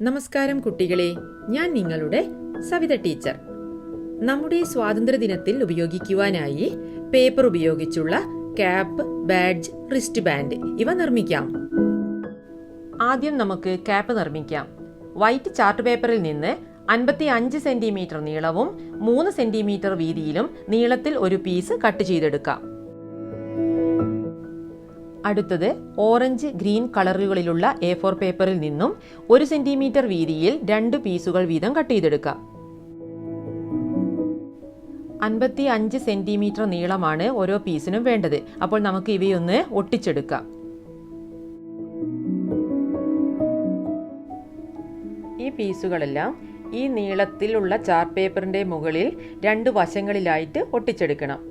നമസ്കാരം കുട്ടികളെ, ഞാൻ നിങ്ങളുടെ സവിത ടീച്ചർ. നമ്മുടെ സ്വാതന്ത്ര്യദിനത്തിൽ ഉപയോഗിക്കുവാനായി പേപ്പർ ഉപയോഗിച്ചുള്ള ക്യാപ്പ്, ബാഡ്ജ്, റിസ്റ്റ് ബാൻഡ് ഇവ നിർമ്മിക്കാം. ആദ്യം നമുക്ക് ക്യാപ്പ് നിർമ്മിക്കാം. വൈറ്റ് ചാർട്ട് പേപ്പറിൽ നിന്ന് 55 സെന്റിമീറ്റർ നീളവും 3 സെന്റിമീറ്റർ വീതിയിലും നീളത്തിൽ ഒരു പീസ് കട്ട് ചെയ്തെടുക്കാം. അടുത്തത് ഓറഞ്ച്, ഗ്രീൻ കളറുകളിലുള്ള A4 പേപ്പറിൽ നിന്നും 1 സെന്റിമീറ്റർ വീതിയിൽ 2 പീസുകൾ വീതം കട്ട് ചെയ്തെടുക്കാം. 55 സെന്റിമീറ്റർ നീളമാണ് ഓരോ പീസിനും വേണ്ടത്. അപ്പോൾ നമുക്ക് ഇവയൊന്ന് ഒട്ടിച്ചെടുക്കാം. ഈ പീസുകളെല്ലാം ഈ നീളത്തിലുള്ള ചാർട്ട് പേപ്പറിന്റെ മുകളിൽ 2 വശങ്ങളിലായിട്ട് ഒട്ടിച്ചെടുക്കണം.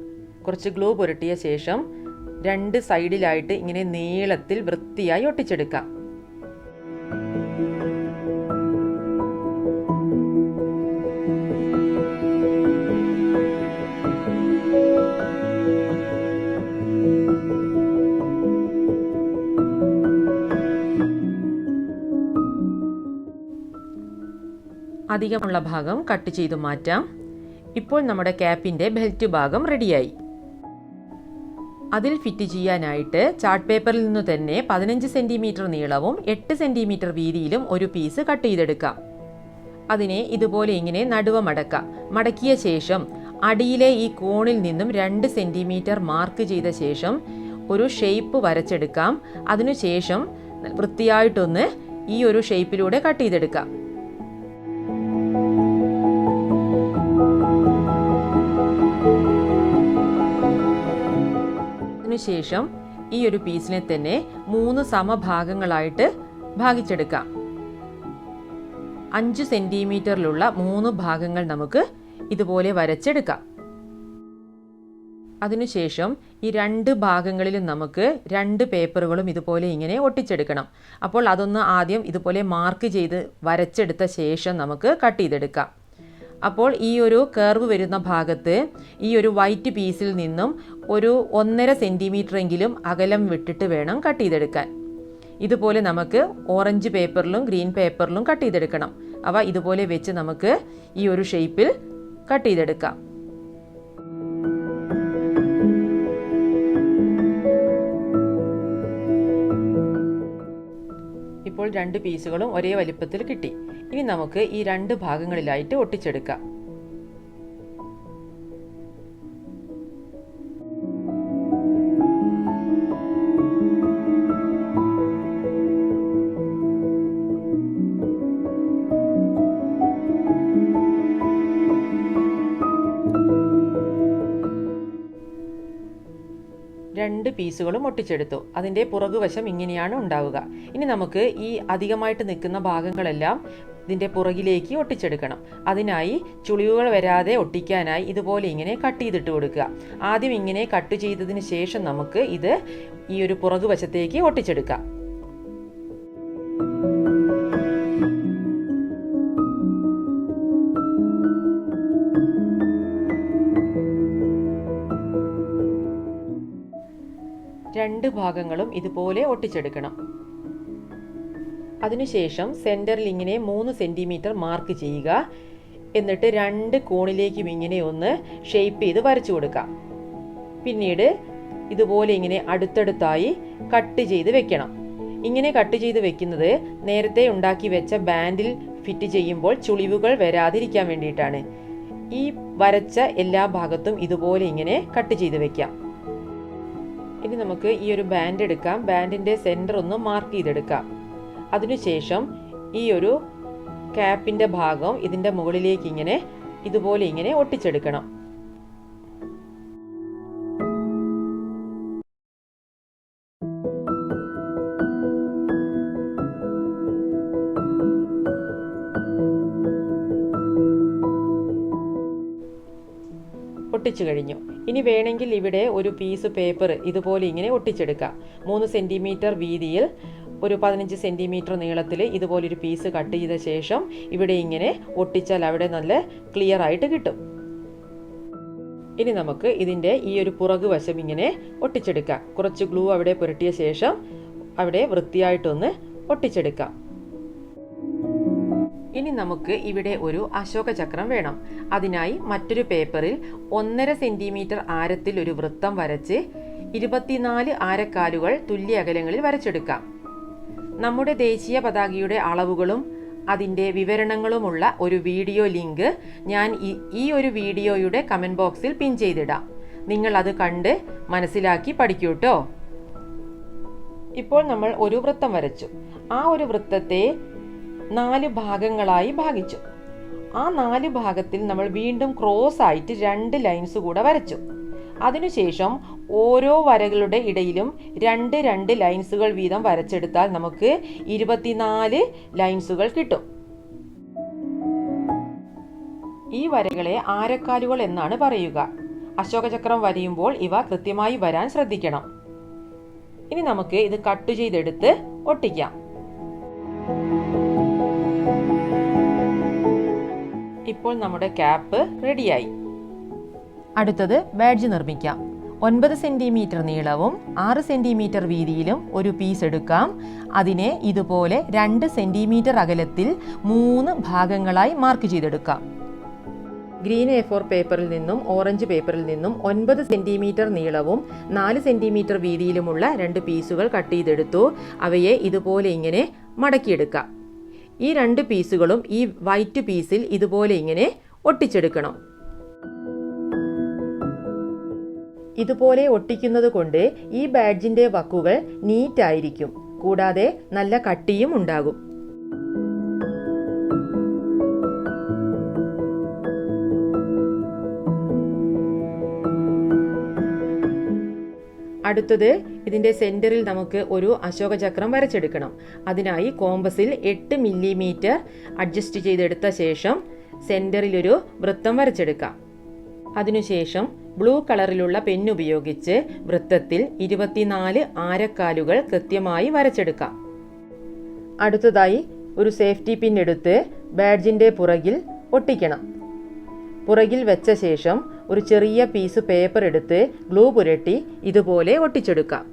കുറച്ച് ഗ്ലൂ പുരട്ടിയ ശേഷം 2 സൈഡിലായിട്ട് ഇങ്ങനെ നീളത്തിൽ വൃത്തിയായി ഒട്ടിച്ചെടുക്കാം. അധികമുള്ള ഭാഗം കട്ട് ചെയ്തു മാറ്റാം. ഇപ്പോൾ നമ്മുടെ ക്യാപ്പിന്റെ ബെൽറ്റ് ഭാഗം റെഡിയായി. അതിൽ ഫിറ്റ് ചെയ്യാനായിട്ട് ചാർട്ട് പേപ്പറിൽ നിന്ന് തന്നെ 15 സെന്റിമീറ്റർ നീളവും 8 സെന്റിമീറ്റർ വീതിയിലും ഒരു പീസ് കട്ട് ചെയ്തെടുക്കാം. അതിനെ ഇതുപോലെ ഇങ്ങനെ നടുവ മടക്കാം. മടക്കിയ ശേഷം അടിയിലെ ഈ കോണിൽ നിന്നും 2 സെന്റിമീറ്റർ മാർക്ക് ചെയ്ത ശേഷം ഒരു ഷേപ്പ് വരച്ചെടുക്കാം. അതിനുശേഷം വൃത്തിയായിട്ടൊന്ന് ഈ ഒരു ഷേപ്പിലൂടെ കട്ട് ചെയ്തെടുക്കാം. ശേഷം ഈ ഒരു പീസിനെ തന്നെ 3 സമഭാഗങ്ങളായിട്ട് ഭാഗിച്ചെടുക്കാം. 5 സെന്റിമീറ്ററിലുള്ള 3 ഭാഗങ്ങൾ നമുക്ക് ഇതുപോലെ വരച്ചെടുക്കാം. അതിനുശേഷം ഈ 2 ഭാഗങ്ങളിലും നമുക്ക് 2 പേപ്പറുകളും ഇതുപോലെ ഇങ്ങനെ ഒട്ടിച്ചെടുക്കണം. അപ്പോൾ അതൊന്ന് ആദ്യം ഇതുപോലെ മാർക്ക് ചെയ്ത് വരച്ചെടുത്ത ശേഷം നമുക്ക് കട്ട് ചെയ്തെടുക്കാം. അപ്പോൾ ഈ ഒരു കർവ് വരുന്ന ഭാഗത്ത് ഈ ഒരു വൈറ്റ് പീസിൽ നിന്നും ഒരു 1.5 സെന്റിമീറ്റർ എങ്കിലും അകലം വിട്ടിട്ട് വേണം കട്ട് ചെയ്തെടുക്കാൻ. ഇതുപോലെ നമുക്ക് ഓറഞ്ച് പേപ്പറിലും ഗ്രീൻ പേപ്പറിലും കട്ട് ചെയ്തെടുക്കണം. അവ ഇതുപോലെ വെച്ച് നമുക്ക് ഈ ഒരു ഷേപ്പിൽ കട്ട് ചെയ്തെടുക്കാം. ഇപ്പോൾ 2 പീസുകളും ഒരേ വലിപ്പത്തിൽ കിട്ടി. ഇനി നമുക്ക് ഈ 2 ഭാഗങ്ങളിലായിട്ട് ഒട്ടിച്ചെടുക്കാം. രണ്ട് പീസുകളും ഒട്ടിച്ചെടുത്തു. അതിൻ്റെ പുറകുവശം ഇങ്ങനെയാണ് ഉണ്ടാവുക. ഇനി നമുക്ക് ഈ അധികമായിട്ട് നിൽക്കുന്ന ഭാഗങ്ങളെല്ലാം ഇതിൻ്റെ പുറകിലേക്ക് ഒട്ടിച്ചെടുക്കണം. അതിനായി ചുളിവുകൾ വരാതെ ഒട്ടിക്കാനായി ഇതുപോലെ ഇങ്ങനെ കട്ട് ചെയ്തിട്ട് കൊടുക്കുക. ആദ്യം ഇങ്ങനെ കട്ട് ചെയ്തതിന് ശേഷം നമുക്ക് ഇത് ഈ ഒരു പുറകുവശത്തേക്ക് ഒട്ടിച്ചെടുക്കാം. രണ്ട് ഭാഗങ്ങളും ഇതുപോലെ ഒട്ടിച്ചെടുക്കണം. അതിനുശേഷം സെന്ററിൽ ഇങ്ങനെ 3 സെന്റിമീറ്റർ മാർക്ക് ചെയ്യുക. എന്നിട്ട് 2 കോണിലേക്കും ഇങ്ങനെ ഒന്ന് ഷേപ്പ് ചെയ്ത് വരച്ചു കൊടുക്കാം. പിന്നീട് ഇതുപോലെ ഇങ്ങനെ അടുത്തടുത്തായി കട്ട് ചെയ്ത് വെക്കണം. ഇങ്ങനെ കട്ട് ചെയ്ത് വെക്കുന്നത് നേരത്തെ ഉണ്ടാക്കി വെച്ച ബാൻഡിൽ ഫിറ്റ് ചെയ്യുമ്പോൾ ചുളിവുകൾ വരാതിരിക്കാൻ വേണ്ടിയിട്ടാണ്. ഈ വരച്ച എല്ലാ ഭാഗത്തും ഇതുപോലെ ഇങ്ങനെ കട്ട് ചെയ്ത് വെക്കാം. ഇനി നമുക്ക് ഈ ഒരു ബാൻഡ് എടുക്കാം. ബാൻഡിൻ്റെ സെൻറ്റർ ഒന്ന് മാർക്ക് ചെയ്തെടുക്കാം. അതിനുശേഷം ഈ ഒരു ക്യാപ്പിൻ്റെ ഭാഗം ഇതിൻ്റെ മുകളിലേക്ക് ഇങ്ങനെ ഇതുപോലെ ഇങ്ങനെ ഒട്ടിച്ചെടുക്കണം. ഒട്ടിച്ചു കഴിഞ്ഞു. ഇനി വേണമെങ്കിൽ ഇവിടെ ഒരു പീസ് പേപ്പർ ഇതുപോലെ ഇങ്ങനെ ഒട്ടിച്ചെടുക്കാം. 3 സെന്റിമീറ്റർ വീതിയിൽ ഒരു 15 സെന്റിമീറ്റർ നീളത്തിൽ ഇതുപോലൊരു പീസ് കട്ട് ചെയ്ത ശേഷം ഇവിടെ ഇങ്ങനെ ഒട്ടിച്ചാൽ അവിടെ നല്ല ക്ലിയർ ആയിട്ട് കിട്ടും. ഇനി നമുക്ക് ഇതിൻ്റെ ഈ ഒരു പുറകുവശം ഇങ്ങനെ ഒട്ടിച്ചെടുക്കാം. കുറച്ച് ഗ്ലൂ അവിടെ പുരട്ടിയ ശേഷം അവിടെ വൃത്തിയായിട്ടൊന്ന് ഒട്ടിച്ചെടുക്കാം. ഇനി നമുക്ക് ഇവിടെ ഒരു അശോക ചക്രം വേണം. അതിനായി മറ്റൊരു പേപ്പറിൽ 1.5 സെന്റിമീറ്റർ ആരത്തിൽ ഒരു വൃത്തം വരച്ച് 24 ആരക്കാലുകൾ തുല്യ അകലങ്ങളിൽ വരച്ചെടുക്കാം. നമ്മുടെ ദേശീയ പതാകയുടെ അളവുകളും അതിൻ്റെ വിവരണങ്ങളുമുള്ള ഒരു വീഡിയോ ലിങ്ക് ഞാൻ ഈ ഒരു വീഡിയോയുടെ കമൻറ്റ് ബോക്സിൽ പിൻ ചെയ്തിടാം. നിങ്ങൾ അത് കണ്ട് മനസ്സിലാക്കി പഠിക്കൂട്ടോ. ഇപ്പോൾ നമ്മൾ ഒരു വൃത്തം വരച്ചു. ആ ഒരു വൃത്തത്തെ 4 ഭാഗങ്ങളായി ഭാഗിച്ചു. ആ 4 ഭാഗത്തിൽ നമ്മൾ വീണ്ടും ക്രോസ് ആയിട്ട് 2 ലൈൻസ് കൂടെ വരച്ചു. അതിനുശേഷം ഓരോ വരകളുടെ ഇടയിലും 2 ലൈൻസുകൾ വീതം വരച്ചെടുത്താൽ നമുക്ക് 24 ലൈൻസുകൾ കിട്ടും. ഈ വരകളെ ആരക്കാലുകൾ എന്നാണ് പറയുക. അശോകചക്രം വരയുമ്പോൾ ഇവ കൃത്യമായി വരാൻ ശ്രദ്ധിക്കണം. ഇനി നമുക്ക് ഇത് കട്ട് ചെയ്തെടുത്ത് ഒട്ടിക്കാം. ഇപ്പോൾ നമ്മുടെ ക്യാപ്പ് റെഡിയായി. അടുത്തത് ബാഡ്ജ് നിർമ്മിക്കാം. 9 സെന്റിമീറ്റർ നീളവും 6 സെന്റിമീറ്റർ വീതിയിലും ഒരു പീസ് എടുക്കാം. അതിനെ ഇതുപോലെ 2 സെന്റിമീറ്റർ അകലത്തിൽ 3 ഭാഗങ്ങളായി മാർക്ക് ചെയ്തെടുക്കാം. ഗ്രീൻ A4 പേപ്പറിൽ നിന്നും ഓറഞ്ച് പേപ്പറിൽ നിന്നും 9 സെന്റിമീറ്റർ നീളവും 4 സെന്റിമീറ്റർ വീതിയിലുമുള്ള 2 പീസുകൾ കട്ട് ചെയ്തെടുത്തു. അവയെ ഇതുപോലെ ഇങ്ങനെ മടക്കിയെടുക്കാം. ഈ 2 പീസുകളും ഈ വൈറ്റ് പീസിൽ ഇതുപോലെ ഇങ്ങനെ ഒട്ടിച്ചെടുക്കണം. ഇതുപോലെ ഒട്ടിക്കുന്നത് കൊണ്ട് ഈ ബാഡ്ജിന്റെ വക്കുകൾ നീറ്റ് ആയിരിക്കും. കൂടാതെ നല്ല കട്ടിയും ഉണ്ടാകും. അടുത്തത് ഇതിന്റെ സെന്ററിൽ നമുക്ക് ഒരു അശോക ചക്രം വരച്ചെടുക്കണം. അതിനായി കോമ്പസിൽ 8 മില്ലിമീറ്റർ അഡ്ജസ്റ്റ് ചെയ്തെടുത്ത ശേഷം സെന്ററിൽ ഒരു വൃത്തം വരച്ചെടുക്കാം. അതിനുശേഷം ബ്ലൂ കളറിലുള്ള പെന്നുപയോഗിച്ച് വൃത്തത്തിൽ 24 ആരക്കാലുകൾ കൃത്യമായി വരച്ചെടുക്കാം. അടുത്തതായി ഒരു സേഫ്റ്റി പിൻ എടുത്ത് ബാഡ്ജിന്റെ പുറകിൽ ഒട്ടിക്കണം. പുറകിൽ വെച്ച ശേഷം ഒരു ചെറിയ പീസ് പേപ്പർ എടുത്ത് ഗ്ലൂ പുരട്ടി ഇതുപോലെ ഒട്ടിച്ചെടുക്കാം.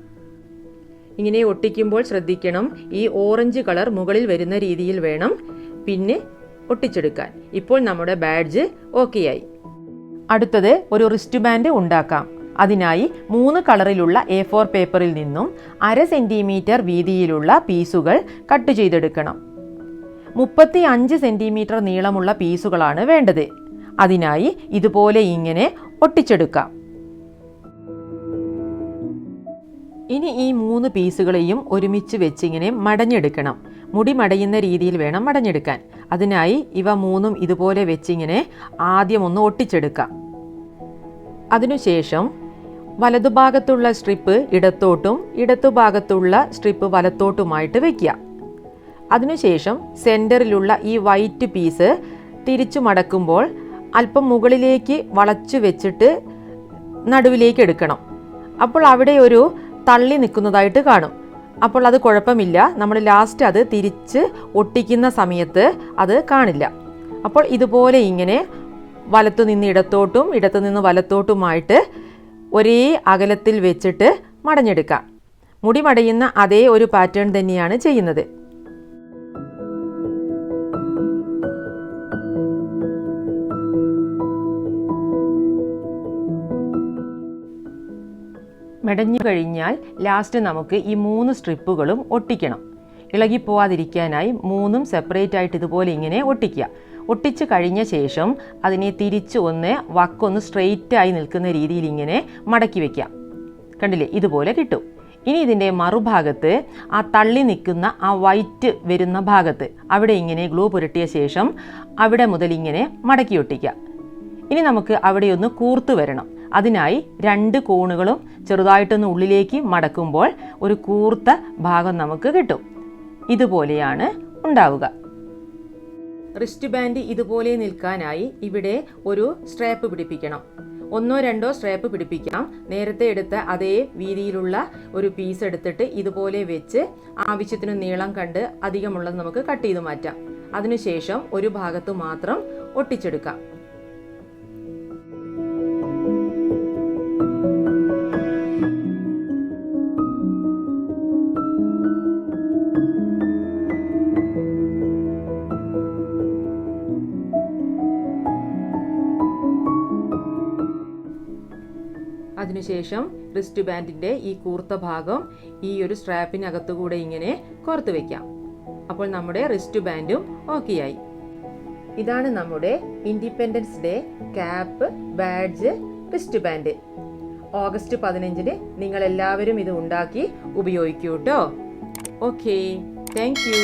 ഇങ്ങനെ ഒട്ടിക്കുമ്പോൾ ശ്രദ്ധിക്കണം, ഈ ഓറഞ്ച് കളർ മുകളിൽ വരുന്ന രീതിയിൽ വേണം പിന്നെ ഒട്ടിച്ചെടുക്കാൻ. ഇപ്പോൾ നമ്മുടെ ബാഡ്ജ് ഓക്കെയായി. അടുത്തത് ഒരു റിസ്റ്റ് ബാൻഡ് ഉണ്ടാക്കാം. അതിനായി 3 കളറിലുള്ള A4 പേപ്പറിൽ നിന്നും 1/2 സെന്റിമീറ്റർ വീതിയിലുള്ള പീസുകൾ കട്ട് ചെയ്തെടുക്കണം. 35 സെന്റിമീറ്റർ നീളമുള്ള പീസുകളാണ് വേണ്ടത്. അതിനായി ഇതുപോലെ ഇങ്ങനെ ഒട്ടിച്ചെടുക്കാം. ഇനി ഈ 3 പീസുകളെയും ഒരുമിച്ച് വെച്ചിങ്ങനെ മടഞ്ഞെടുക്കണം. മുടി മടയുന്ന രീതിയിൽ വേണം മടഞ്ഞെടുക്കാൻ. അതിനായി ഇവ 3ഉം ഇതുപോലെ വെച്ചിങ്ങനെ ആദ്യം ഒന്ന് ഒട്ടിച്ചെടുക്കാം. അതിനുശേഷം വലതുഭാഗത്തുള്ള സ്ട്രിപ്പ് ഇടത്തോട്ടും ഇടത്തുഭാഗത്തുള്ള സ്ട്രിപ്പ് വലത്തോട്ടുമായിട്ട് വയ്ക്കുക. അതിനുശേഷം സെൻറ്ററിലുള്ള ഈ വൈറ്റ് പീസ് തിരിച്ചു മടക്കുമ്പോൾ അല്പം മുകളിലേക്ക് വളച്ചു വെച്ചിട്ട് നടുവിലേക്ക് എടുക്കണം. അപ്പോൾ അവിടെ ഒരു തള്ളി നിൽക്കുന്നതായിട്ട് കാണും. അപ്പോൾ അത് കുഴപ്പമില്ല, നമ്മൾ ലാസ്റ്റ് അത് തിരിച്ച് ഒട്ടിക്കുന്ന സമയത്ത് അത് കാണില്ല. അപ്പോൾ ഇതുപോലെ ഇങ്ങനെ വലത്തു നിന്ന് ഇടത്തോട്ടും ഇടത്തു നിന്ന് വലത്തോട്ടുമായിട്ട് ഒരേ അകലത്തിൽ വെച്ചിട്ട് മടഞ്ഞെടുക്കാം. മുടി മടയുന്ന അതേ ഒരു പാറ്റേൺ തന്നെയാണ് ചെയ്യുന്നത്. മെടഞ്ഞു കഴിഞ്ഞാൽ ലാസ്റ്റ് നമുക്ക് ഈ 3 സ്ട്രിപ്പുകളും ഒട്ടിക്കണം. ഇളകിപ്പോവാതിരിക്കാനായി 3ഉം സെപ്പറേറ്റ് ആയിട്ട് ഇതുപോലെ ഇങ്ങനെ ഒട്ടിക്കുക. ഒട്ടിച്ച് കഴിഞ്ഞ ശേഷം അതിനെ തിരിച്ച് വക്കൊന്ന് സ്ട്രെയിറ്റ് ആയി നിൽക്കുന്ന രീതിയിൽ ഇങ്ങനെ മടക്കി വയ്ക്കാം. കണ്ടില്ലേ, ഇതുപോലെ കിട്ടും. ഇനി ഇതിൻ്റെ മറുഭാഗത്ത് ആ തള്ളി നിൽക്കുന്ന ആ വൈറ്റ് വരുന്ന ഭാഗത്ത് അവിടെ ഇങ്ങനെ ഗ്ലൂ പുരട്ടിയ ശേഷം അവിടെ മുതൽ ഇങ്ങനെ മടക്കി ഒട്ടിക്കുക. ഇനി നമുക്ക് അവിടെ ഒന്ന് കൂർത്തു വരണം. അതിനായി 2 കോണുകളും ചെറുതായിട്ടൊന്ന് ഉള്ളിലേക്ക് മടക്കുമ്പോൾ ഒരു കൂർത്ത ഭാഗം നമുക്ക് കിട്ടും. ഇതുപോലെയാണ് ഉണ്ടാവുക. റിസ്റ്റ് ബാൻഡ് ഇതുപോലെ നിൽക്കാനായി ഇവിടെ ഒരു സ്ട്രാപ്പ് പിടിപ്പിക്കണം. 1-2 സ്ട്രാപ്പ് പിടിപ്പിക്കാം. നേരത്തെ എടുത്ത അതേ വീതിയിലുള്ള ഒരു പീസ് എടുത്തിട്ട് ഇതുപോലെ വെച്ച് ആവശ്യത്തിന് നീളം കണ്ട് അധികമുള്ളത് നമുക്ക് കട്ട് ചെയ്ത് മാറ്റാം. അതിനുശേഷം ഒരു ഭാഗത്ത് മാത്രം ഒട്ടിച്ചെടുക്കാം. അതിനുശേഷം റിസ്റ്റ് ബാൻഡിൻ്റെ ഈ കൂർത്ത ഭാഗം ഈ ഒരു സ്ട്രാപ്പിനകത്തുകൂടെ ഇങ്ങനെ കോർത്ത് വെക്കാം. അപ്പോൾ നമ്മുടെ റിസ്റ്റ് ബാൻഡും ഓക്കെ ആയി. ഇതാണ് നമ്മുടെ independence day cap, badge, wrist band. August 15-ന് നിങ്ങൾ എല്ലാവരും ഇത് ഉണ്ടാക്കി ഉപയോഗിക്കൂ കേട്ടോ. Okay, thank U.